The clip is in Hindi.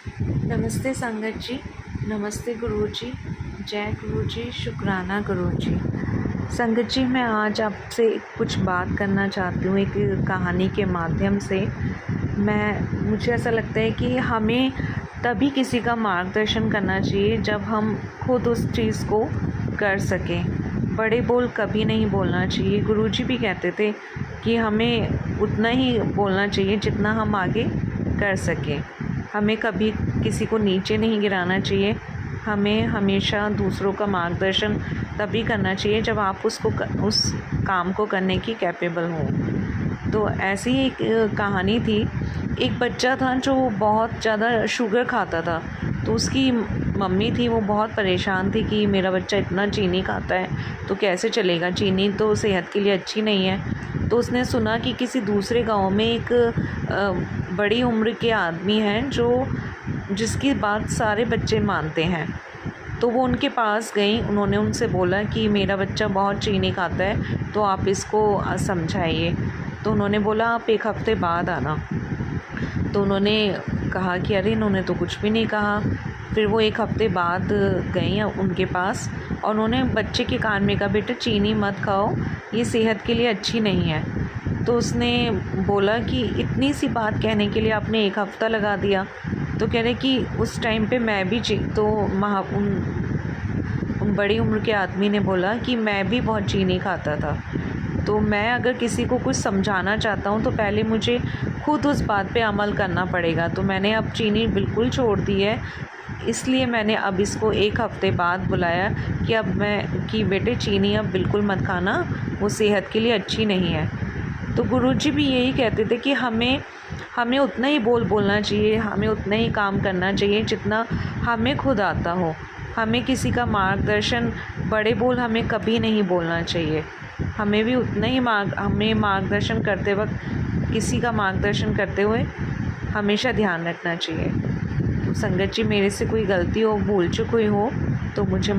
नमस्ते संगत जी, नमस्ते गुरु जी, जय गुरु जी, शुक्राना गुरु जी। संगत जी, मैं आज आपसे कुछ बात करना चाहती हूँ एक कहानी के माध्यम से। मुझे ऐसा लगता है कि हमें तभी किसी का मार्गदर्शन करना चाहिए जब हम खुद उस चीज़ को कर सकें। बड़े बोल कभी नहीं बोलना चाहिए। गुरु जी भी कहते थे कि हमें उतना ही बोलना चाहिए जितना हम आगे कर सकें। हमें कभी किसी को नीचे नहीं गिराना चाहिए। हमें हमेशा दूसरों का मार्गदर्शन तभी करना चाहिए जब आप उस काम को करने की कैपेबल हों। तो ऐसी ही एक कहानी थी। एक बच्चा था जो बहुत ज़्यादा शुगर खाता था। तो उसकी मम्मी थी, वो बहुत परेशान थी कि मेरा बच्चा इतना चीनी खाता है तो कैसे चलेगा, चीनी तो सेहत के लिए अच्छी नहीं है। तो उसने सुना कि किसी दूसरे गांव में एक बड़ी उम्र के आदमी हैं जिसकी बात सारे बच्चे मानते हैं। तो वो उनके पास गई। उन्होंने उनसे बोला कि मेरा बच्चा बहुत चीनी खाता है तो आप इसको समझाइए। तो उन्होंने बोला आप एक हफ़्ते बाद आना। तो उन्होंने कहा कि अरे इन्होंने तो कुछ भी नहीं कहा। फिर वो एक हफ़्ते बाद गई उनके पास और उन्होंने बच्चे के कान में कहा बेटा चीनी मत खाओ, ये सेहत के लिए अच्छी नहीं है। तो उसने बोला कि इतनी सी बात कहने के लिए आपने एक हफ़्ता लगा दिया। तो कह रहे कि उस टाइम पे मैं भी उन बड़ी उम्र के आदमी ने बोला कि मैं भी बहुत चीनी खाता था। तो मैं अगर किसी को कुछ समझाना चाहता हूँ तो पहले मुझे खुद उस बात पे अमल करना पड़ेगा। तो मैंने अब चीनी बिल्कुल छोड़ दी है, इसलिए मैंने अब इसको एक हफ़्ते बाद बुलाया कि बेटे चीनी अब बिल्कुल मत खाना, वो सेहत के लिए अच्छी नहीं है। तो गुरुजी भी यही कहते थे कि हमें उतना ही बोलना चाहिए, हमें उतना ही काम करना चाहिए जितना हमें खुद आता हो। हमें किसी का मार्गदर्शन, बड़े बोल हमें कभी नहीं बोलना चाहिए। हमें भी उतना ही हमें मार्गदर्शन करते वक्त किसी का मार्गदर्शन करते हुए हमेशा ध्यान रखना चाहिए। तो संगत जी, मेरे से कोई गलती हो, भूल चूक हुई हो तो मुझे